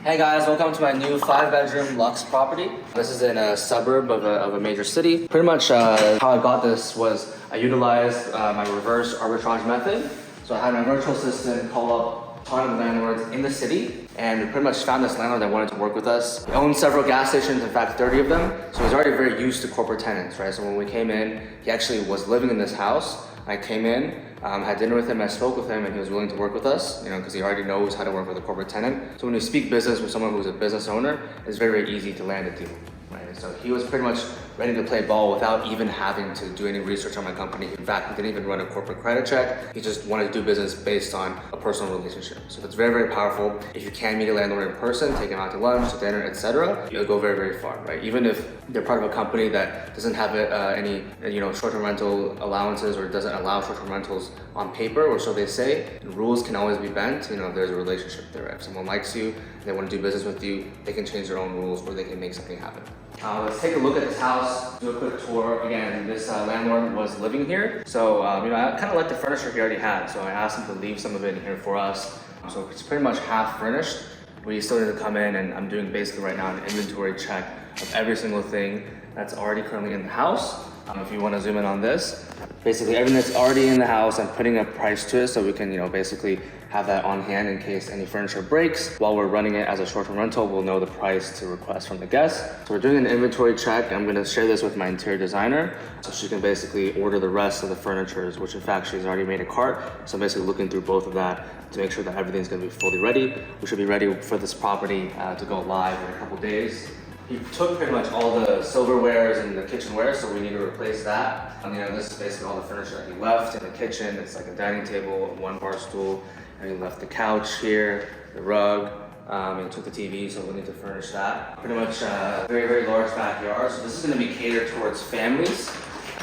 Hey guys, welcome to my new 5-bedroom Luxe property. This is in a suburb of a major city. Pretty much how I got this was I utilized my reverse arbitrage method. So I had my virtual assistant call up a ton of landlords in the city, and we pretty much found this landlord that wanted to work with us. He owned several gas stations, in fact 30 of them. So he's already very used to corporate tenants, right? So when we came in, he actually was living in this house. I came in, had dinner with him, I spoke with him, and he was willing to work with us, because he already knows how to work with a corporate tenant. So when you speak business with someone who's a business owner, it's very, very easy to land a deal, right? So he was pretty much ready to play ball without even having to do any research on my company. In fact, he didn't even run a corporate credit check. He just wanted to do business based on a personal relationship. So that's very, very powerful. If you can meet a landlord in person, take him out to lunch, to dinner, etc., you'll go very, very far, right? Even if they're part of a company that doesn't have any short-term rental allowances or doesn't allow short-term rentals on paper, or so they say, the rules can always be bent, if there's a relationship there. If someone likes you, they want to do business with you, they can change their own rules or they can make something happen. Let's take a look at this house, do a quick tour. Again, this landlord was living here. So, I kind of like the furniture he already had. So I asked him to leave some of it in here for us. So it's pretty much half furnished. We still need to come in, and I'm doing basically right now an inventory check of every single thing that's already currently in the house. If you want to zoom in on this, basically everything that's already in the house, I'm putting a price to it so we can, basically have that on hand in case any furniture breaks. While we're running it as a short-term rental, we'll know the price to request from the guest. So we're doing an inventory check. I'm going to share this with my interior designer so she can basically order the rest of the furniture, which in fact she's already made a cart. So I'm basically looking through both of that to make sure that everything's going to be fully ready. We should be ready for this property to go live in a couple days. He took pretty much all the silverwares and the kitchenware, so we need to replace that. This is basically all the furniture that he left in the kitchen. It's like a dining table, one bar stool, and he left the couch here, the rug, and took the TV, so we need to furnish that. Pretty much a very, very large backyard. So this is going to be catered towards families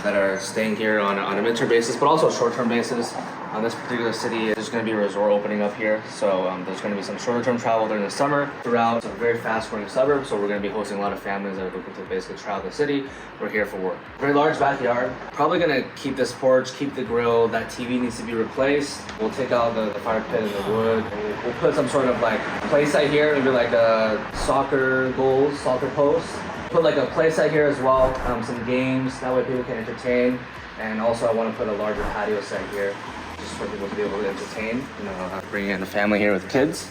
that are staying here on a midterm basis, but also a short-term basis. This particular city, there's going to be a resort opening up here, so there's going to be some shorter-term travel during the summer throughout. It's a very fast-growing suburb, so we're going to be hosting a lot of families that are looking to basically travel the city. We're here for work. Very large backyard. Probably going to keep this porch, keep the grill. That TV needs to be replaced. We'll take out the fire pit and the wood. And we'll put some sort of like play site here, maybe like soccer goals, soccer posts. Put like a play site here as well, some games. That way people can entertain. And also I want to put a larger patio set here, just for people to be able to entertain, bring in a family here with kids.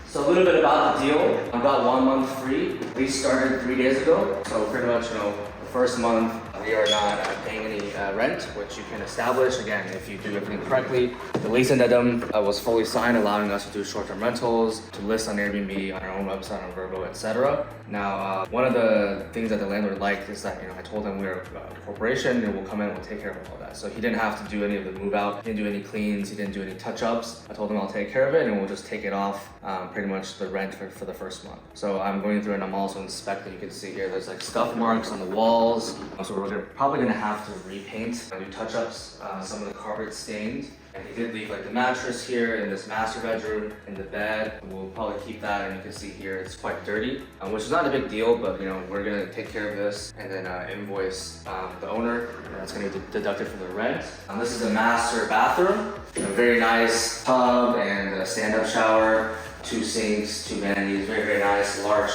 So a little bit about the deal. I got 1 month free. Lease started 3 days ago. So pretty much, the first month we are not paying any rent, which you can establish, again, if you do everything correctly. The lease addendum was fully signed, allowing us to do short-term rentals, to list on Airbnb, on our own website, on Vrbo, etc. Now, one of the things that the landlord liked is that, I told him we're a corporation and we'll come in and we'll take care of all that. So he didn't have to do any of the move out, he didn't do any cleans, he didn't do any touch-ups. I told him I'll take care of it and we'll just take it off pretty much the rent for the first month. So I'm going through and I'm also inspecting. You can see here, there's like scuff marks on the walls. So we're probably gonna have to repaint, do touch-ups. Some of the carpet stained. And he did leave like the mattress here in this master bedroom, in the bed. We'll probably keep that, and you can see here it's quite dirty, which is not a big deal, but we're gonna take care of this and then invoice the owner, and that's gonna be deducted from the rent. This is a master bathroom, a very nice tub and a stand-up shower, 2 sinks, 2 vanities, very, very nice, large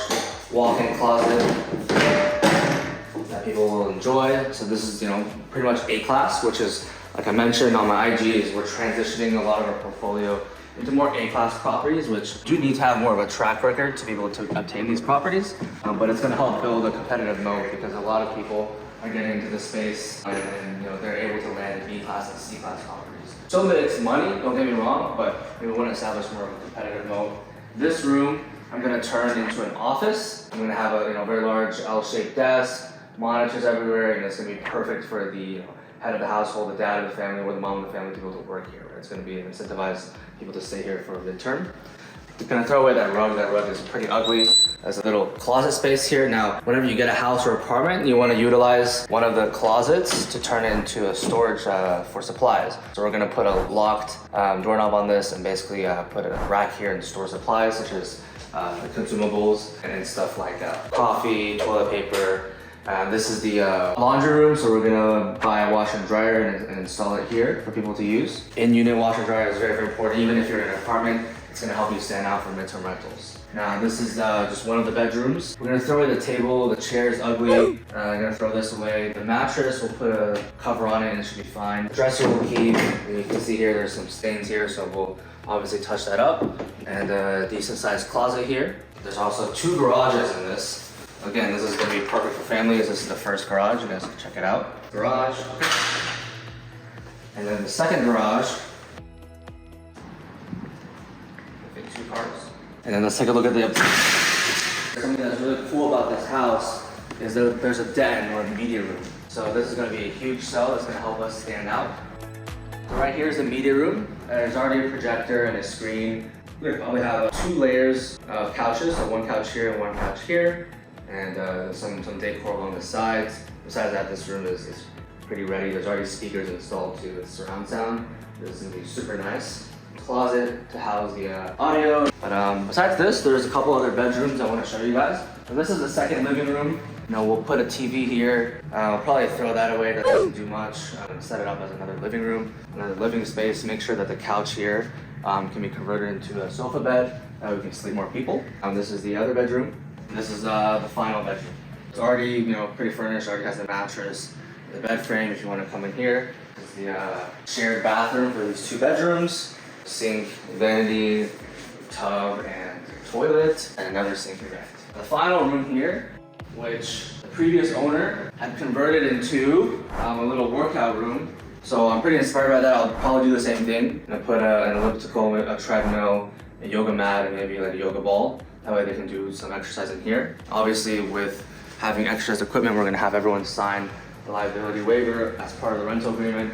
walk-in closet that people will enjoy. So this is, pretty much A-class, which is, like I mentioned on my IG, is we're transitioning a lot of our portfolio into more A-class properties, which do need to have more of a track record to be able to obtain these properties. But it's going to help build a competitive moat because a lot of people are getting into the space and they're able to land in B-class and C-class properties. So that it's money, don't get me wrong, but we want to establish more of a competitive moat. This room, I'm going to turn into an office. I'm going to have a very large L-shaped desk, monitors everywhere, and it's going to be perfect for the head of the household, the dad of the family, or the mom of the family to be able to work here. Right? It's going to be incentivize people to stay here for a midterm. I'm going to throw away that rug. That rug is pretty ugly. There's a little closet space here. Now, whenever you get a house or apartment, you want to utilize one of the closets to turn it into a storage for supplies. So we're going to put a locked doorknob on this and basically put a rack here and store supplies such as the consumables and stuff like coffee, toilet paper. This is the laundry room, so we're gonna buy a washer and dryer and install it here for people to use. In-unit washer and dryer is very, very important. Even if you're in an apartment, It's gonna help you stand out for midterm rentals. Now this is just one of the bedrooms. We're gonna throw away the table, the chair's ugly. I'm gonna throw this away. The mattress, we'll put a cover on it and it should be fine. The dresser we'll keep. You can see here there's some stains here, so we'll obviously touch that up. And a decent sized closet here. There's also 2 garages in this. Again, this is gonna be perfect for families. This is the first garage, you guys can check it out. Garage. And then the second garage. 2 cars. And then let's take a look at the upstairs. Something that's really cool about this house is that there's a den or a media room. So this is going to be a huge cell that's going to help us stand out. So right here is the media room. There's already a projector and a screen. We probably have 2 layers of couches, so 1 couch here and 1 couch here, and some decor along the sides. Besides that, this room is pretty ready. There's already speakers installed to with surround sound. This is going to be super nice. Closet to house the audio. But besides this, there's a couple other bedrooms I want to show you guys. So this is the second living room. You know, we'll put a TV here. I'll probably throw that away. That doesn't do much. Set it up as another living room, another living space. Make sure that the couch here can be converted into a sofa bed. We can sleep more people. This is the other bedroom. This is the final bedroom. It's already, you know, pretty furnished. Already has a mattress, the bed frame. If you want to come in here, this is the shared bathroom for these 2 bedrooms. Sink, vanity, tub, and toilet, and another sink and vanity. The final room here, which the previous owner had converted into a little workout room. So I'm pretty inspired by that. I'll probably do the same thing. I'm gonna put an elliptical, a treadmill, a yoga mat, and maybe like a yoga ball. That way they can do some exercise in here. Obviously, with having exercise equipment, we're gonna have everyone sign the liability waiver as part of the rental agreement,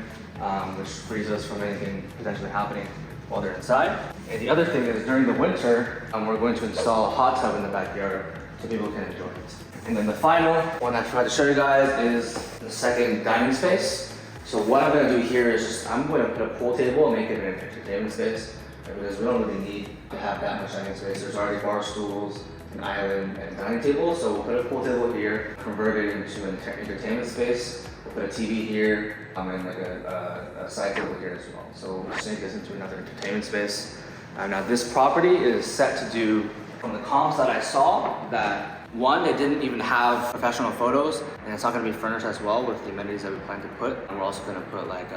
which frees us from anything potentially happening while they're inside. And the other thing is during the winter, we're going to install a hot tub in the backyard so people can enjoy it. And then the final one I forgot to show you guys is the second dining space. So what I'm gonna do here is just, I'm gonna put a pool table and make it an entertainment space because we don't really need to have that much dining space. There's already bar stools, an island, and a dining table. So we'll put a pool table here, convert it into an entertainment space. We'll put a TV here, and like a side table here as well. So we'll just make this into another entertainment space. Now this property is set to do, from the comps that I saw, that one, it didn't even have professional photos, and it's not going to be furnished as well with the amenities that we plan to put. And we're also going to put like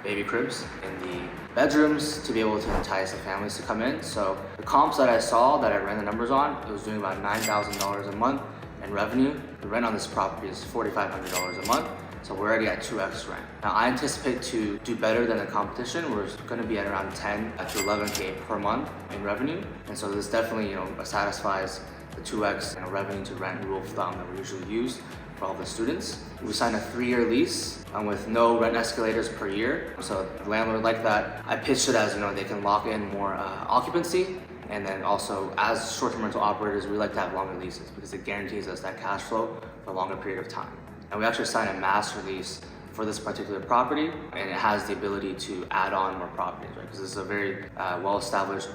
baby cribs in the bedrooms to be able to entice the families to come in. So the comps that I saw, that I ran the numbers on, it was doing about $9,000 a month in revenue. The rent on this property is $4,500 a month. So we're already at 2x rent. Now I anticipate to do better than the competition. We're going to be at around 10 to 11K per month in revenue. And so this definitely, you know, satisfies the 2x revenue to rent rule of thumb that we usually use for all the students. We signed a 3-year lease with no rent escalators per year. So the landlord liked that. I pitched it as, you know, they can lock in more occupancy. And then also, as short-term rental operators, we like to have longer leases because it guarantees us that cash flow for a longer period of time. And we actually signed a master lease for this particular property, and it has the ability to add on more properties, right? Because this is a very well-established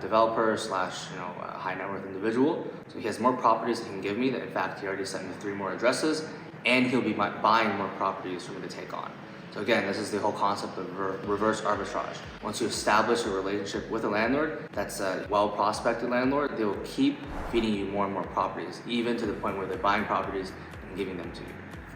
developer slash, you know, high net worth individual. So he has more properties he can give me. That in fact, he already sent me 3 more addresses, and he'll be buying more properties for me to take on. So again, this is the whole concept of reverse arbitrage. Once you establish a relationship with a landlord that's a well-prospected landlord, they will keep feeding you more and more properties, even to the point where they're buying properties and giving them to you.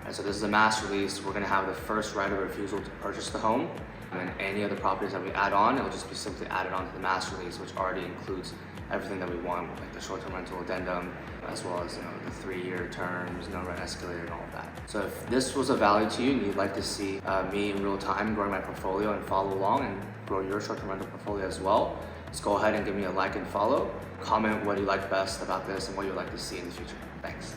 And so this is a master lease. We're gonna have the first right of refusal to purchase the home, and any other properties that we add on, it'll just be simply added onto the master lease, which already includes everything that we want, like the short-term rental addendum, as well as, you know, the 3-year terms, no rent escalator, and all of that. So if this was of value to you and you'd like to see me in real time growing my portfolio and follow along and grow your short-term rental portfolio as well, just go ahead and give me a like and follow. Comment what you like best about this and what you'd like to see in the future. Thanks.